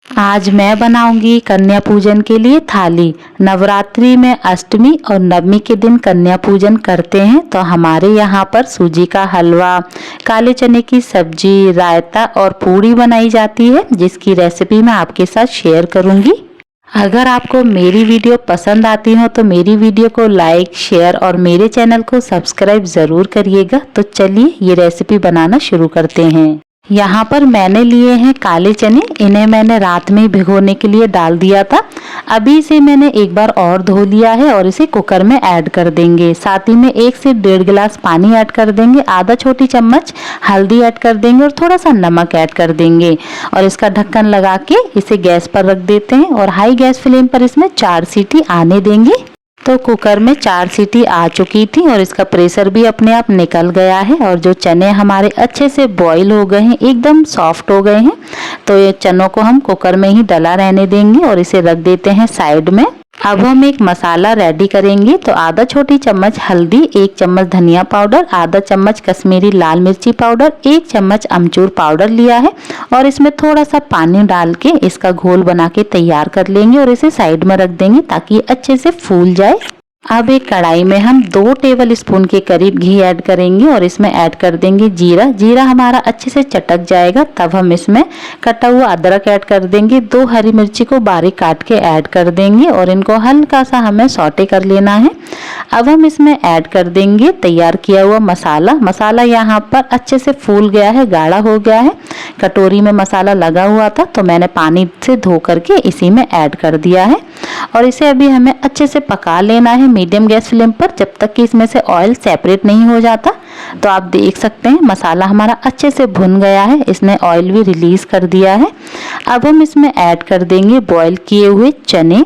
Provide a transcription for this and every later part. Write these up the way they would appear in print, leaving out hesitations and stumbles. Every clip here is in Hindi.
आज मैं बनाऊंगी कन्या पूजन के लिए थाली। नवरात्रि में अष्टमी और नवमी के दिन कन्या पूजन करते हैं, तो हमारे यहाँ पर सूजी का हलवा, काले चने की सब्जी, रायता और पूड़ी बनाई जाती है, जिसकी रेसिपी मैं आपके साथ शेयर करूंगी। अगर आपको मेरी वीडियो पसंद आती हो तो मेरी वीडियो को लाइक, शेयर और मेरे चैनल को सब्सक्राइब ज़रूर करिएगा। तो चलिए ये रेसिपी बनाना शुरू करते हैं। यहाँ पर मैंने लिए हैं काले चने। इन्हें मैंने रात में भिगोने के लिए डाल दिया था। अभी इसे मैंने एक बार और धो लिया है और इसे कुकर में ऐड कर देंगे। साथ ही में 1 से 1.5 गिलास पानी ऐड कर देंगे, आधा छोटी चम्मच हल्दी ऐड कर देंगे और थोड़ा सा नमक ऐड कर देंगे और इसका ढक्कन लगा के इसे गैस पर रख देते हैं और हाई गैस फ्लेम पर इसमें 4 सीटी आने देंगे। तो कुकर में 4 सीटी आ चुकी थी और इसका प्रेशर भी अपने आप निकल गया है और जो चने हमारे अच्छे से बॉईल हो गए हैं, एकदम सॉफ्ट हो गए हैं। तो ये चनों को हम कुकर में ही डला रहने देंगे और इसे रख देते हैं साइड में। अब हम एक मसाला रेडी करेंगे। तो आधा छोटी चम्मच हल्दी, 1 चम्मच धनिया पाउडर, आधा चम्मच कश्मीरी लाल मिर्ची पाउडर, 1 चम्मच अमचूर पाउडर लिया है और इसमें थोड़ा सा पानी डाल के इसका घोल बना के तैयार कर लेंगे और इसे साइड में रख देंगे ताकि अच्छे से फूल जाए। अब एक कढ़ाई में हम 2 टेबल स्पून के करीब घी ऐड करेंगे और इसमें ऐड कर देंगे जीरा। जीरा हमारा अच्छे से चटक जाएगा तब हम इसमें कटा हुआ अदरक ऐड कर देंगे। 2 हरी मिर्ची को बारीक काट के ऐड कर देंगे और इनको हल्का सा हमें सौटे कर लेना है। अब हम इसमें ऐड कर देंगे तैयार किया हुआ मसाला। मसाला यहाँ पर अच्छे से फूल गया है, गाढ़ा हो गया है। कटोरी में मसाला लगा हुआ था तो मैंने पानी से धो करके इसी में ऐड कर दिया है और इसे अभी हमें अच्छे से पका लेना है मीडियम गैस फ्लेम पर, जब तक कि इसमें से ऑयल सेपरेट नहीं हो जाता। तो आप देख सकते हैं मसाला हमारा अच्छे से भुन गया है, इसने ऑयल भी रिलीज कर दिया है। अब हम इसमें ऐड कर देंगे बॉईल किए हुए चने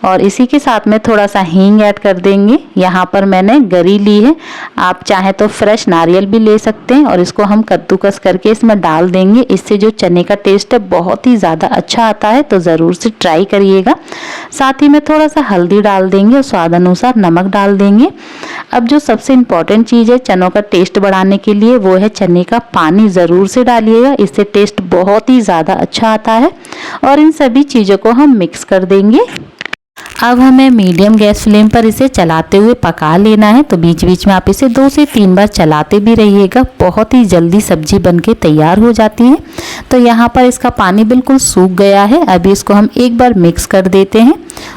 और इसी के साथ में थोड़ा सा हींग ऐड कर देंगे। यहाँ पर मैंने गरी ली है, आप चाहें तो फ्रेश नारियल भी ले सकते हैं और इसको हम कद्दूकस करके इसमें डाल देंगे। इससे जो चने का टेस्ट है बहुत ही ज़्यादा अच्छा आता है, तो ज़रूर से ट्राई करिएगा। साथ ही में थोड़ा सा हल्दी डाल देंगे और स्वाद अनुसार नमक डाल देंगे। अब जो सबसे इम्पॉर्टेंट चीज़ है चनों का टेस्ट बढ़ाने के लिए, वो है चने का पानी। ज़रूर से डालिएगा, इससे टेस्ट बहुत ही ज़्यादा अच्छा आता है। और इन सभी चीज़ों को हम मिक्स कर देंगे। अब हमें मीडियम गैस फ्लेम पर इसे चलाते हुए पका लेना है। तो बीच बीच में आप इसे 2 से 3 बार चलाते भी रहिएगा, बहुत ही जल्दी सब्जी बनके तैयार हो जाती है। तो यहाँ पर इसका पानी बिल्कुल सूख गया है। अभी इसको हम एक बार मिक्स कर देते हैं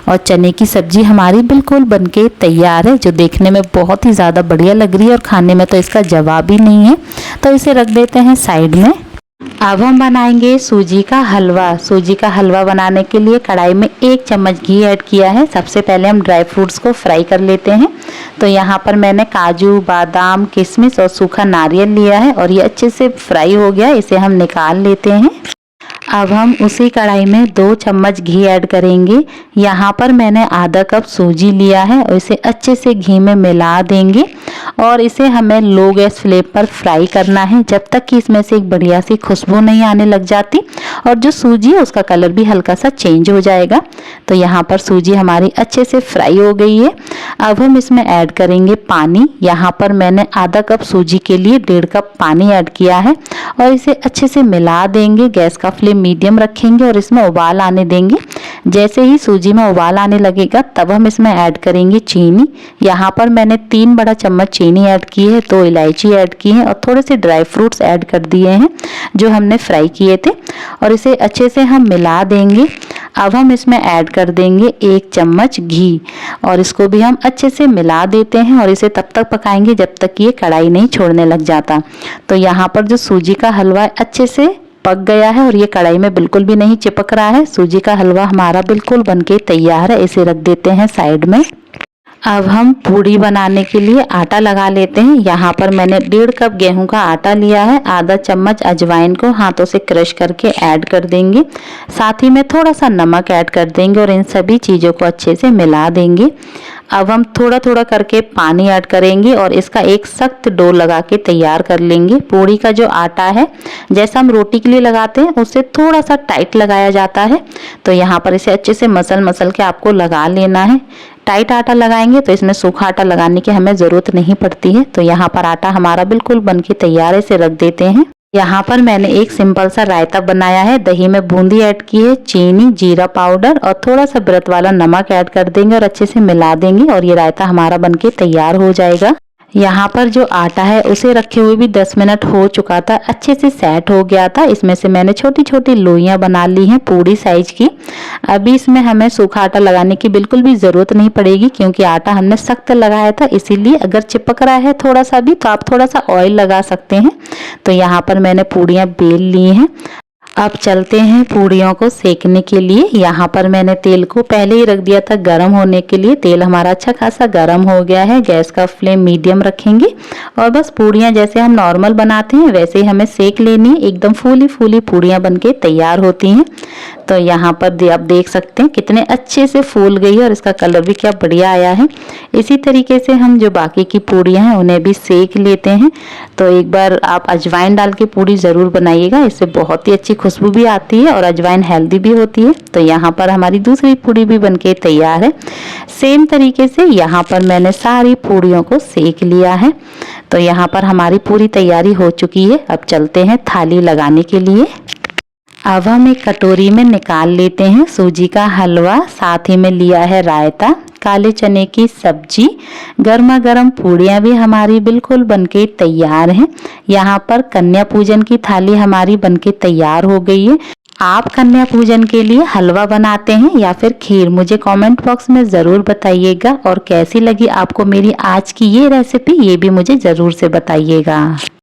और चने की सब्जी हमारी बिल्कुल बनके तैयार है, जो देखने में बहुत ही ज़्यादा बढ़िया लग रही है और खाने में तो इसका जवाब ही नहीं है। तो इसे रख देते हैं साइड में। अब हम बनाएंगे सूजी का हलवा। सूजी का हलवा बनाने के लिए कढ़ाई में 1 चम्मच घी ऐड किया है। सबसे पहले हम ड्राई फ्रूट्स को फ्राई कर लेते हैं। तो यहाँ पर मैंने काजू, बादाम, किशमिश और सूखा नारियल लिया है और ये अच्छे से फ्राई हो गया, इसे हम निकाल लेते हैं। अब हम उसी कढ़ाई में 2 चम्मच घी ऐड करेंगे। यहाँ पर मैंने आधा कप सूजी लिया है और इसे अच्छे से घी में मिला देंगे और इसे हमें लो गैस फ्लेम पर फ्राई करना है, जब तक कि इसमें से एक बढ़िया सी खुशबू नहीं आने लग जाती और जो सूजी है उसका कलर भी हल्का सा चेंज हो जाएगा। तो यहाँ पर सूजी हमारी अच्छे से फ्राई हो गई है। अब हम इसमें ऐड करेंगे पानी। यहाँ पर मैंने आधा कप सूजी के लिए 1.5 कप पानी ऐड किया है और इसे अच्छे से मिला देंगे। गैस का फ्लेम मीडियम रखेंगे और इसमें उबाल आने देंगे। जैसे ही सूजी में उबाल आने लगेगा तब हम इसमें ऐड करेंगे चीनी। यहाँ पर मैंने 3 बड़ा चम्मच चीनी ऐड की है, 2 इलायची ऐड की है और थोड़े से ड्राई फ्रूट्स ऐड कर दिए हैं जो हमने फ्राई किए थे और इसे अच्छे से हम मिला देंगे। अब हम इसमें ऐड कर देंगे 1 चम्मच घी और इसको भी हम अच्छे से मिला देते हैं और इसे तब तक पकाएंगे जब तक ये कढ़ाई नहीं छोड़ने लग जाता। तो यहाँ पर जो सूजी का हलवा अच्छे से पक गया है और ये कढ़ाई में बिल्कुल भी नहीं चिपक रहा है। सूजी का हलवा हमारा बिल्कुल बनके तैयार है, इसे रख देते हैं साइड में। अब हम पूड़ी बनाने के लिए आटा लगा लेते हैं। यहाँ पर मैंने 1.5 कप गेहूं का आटा लिया है। आधा चम्मच अजवाइन को हाथों से क्रश करके ऐड कर देंगे। साथ ही में थोड़ा सा नमक ऐड कर देंगे और इन सभी चीज़ों को अच्छे से मिला देंगे। अब हम थोड़ा थोड़ा करके पानी ऐड करेंगे और इसका एक सख्त डो लगा के तैयार कर लेंगे। पूड़ी का जो आटा है, जैसा हम रोटी के लिए लगाते हैं उससे थोड़ा सा टाइट लगाया जाता है। तो यहाँ पर इसे अच्छे से मसल के आपको लगा लेना है। टाइट आटा लगाएंगे तो इसमें सूखा आटा लगाने की हमें ज़रूरत नहीं पड़ती है। तो यहाँ पर आटा हमारा बिल्कुल बनके तैयार है, इसे रख देते हैं। यहाँ पर मैंने एक सिंपल सा रायता बनाया है। दही में बूंदी ऐड की है, चीनी, जीरा पाउडर और थोड़ा सा व्रत वाला नमक ऐड कर देंगे और अच्छे से मिला देंगे और ये रायता हमारा बनके तैयार हो जाएगा। यहाँ पर जो आटा है उसे रखे हुए भी 10 मिनट हो चुका था, अच्छे से सेट हो गया था। इसमें से मैंने छोटी छोटी लोइयाँ बना ली हैं पूरी साइज की। अभी इसमें हमें सूखा आटा लगाने की बिल्कुल भी ज़रूरत नहीं पड़ेगी क्योंकि आटा हमने सख्त लगाया था, इसीलिए अगर चिपक रहा है थोड़ा सा भी तो आप थोड़ा सा ऑयल लगा सकते हैं। तो यहाँ पर मैंने पूड़ियाँ बेल ली हैं। अब चलते हैं पूड़ियों को सेकने के लिए। यहाँ पर मैंने तेल को पहले ही रख दिया था गर्म होने के लिए। तेल हमारा अच्छा खासा गर्म हो गया है। गैस का फ्लेम मीडियम रखेंगे और बस पूड़ियाँ जैसे हम नॉर्मल बनाते हैं वैसे ही हमें सेक लेनी है। एकदम फूली फूली पूड़ियाँ बनके तैयार होती हैं। तो यहाँ पर आप देख सकते हैं कितने अच्छे से फूल गई है और इसका कलर भी क्या बढ़िया आया है। इसी तरीके से हम जो बाकी की पूड़ियाँ हैं उन्हें भी सेक लेते हैं। तो एक बार आप अजवाइन डाल के पूड़ी ज़रूर बनाइएगा, इससे बहुत ही अच्छी खुशबू भी आती है और अजवाइन हेल्दी भी होती है। तो यहाँ पर हमारी दूसरी पूड़ी भी बनके तैयार है। सेम तरीके से यहाँ पर मैंने सारी पूड़ियों को सेक लिया है। तो यहाँ पर हमारी पूरी तैयारी हो चुकी है। अब चलते हैं थाली लगाने के लिए। अब हम एक कटोरी में निकाल लेते हैं सूजी का हलवा, साथ ही में लिया है रायता, काले चने की सब्जी, गर्मा गर्म पूड़ियाँ भी हमारी बिल्कुल बनके तैयार हैं। यहाँ पर कन्या पूजन की थाली हमारी बनके तैयार हो गई है। आप कन्या पूजन के लिए हलवा बनाते हैं या फिर खीर, मुझे कमेंट बॉक्स में ज़रूर बताइएगा। और कैसी लगी आपको मेरी आज की ये रेसिपी, ये भी मुझे ज़रूर से बताइएगा।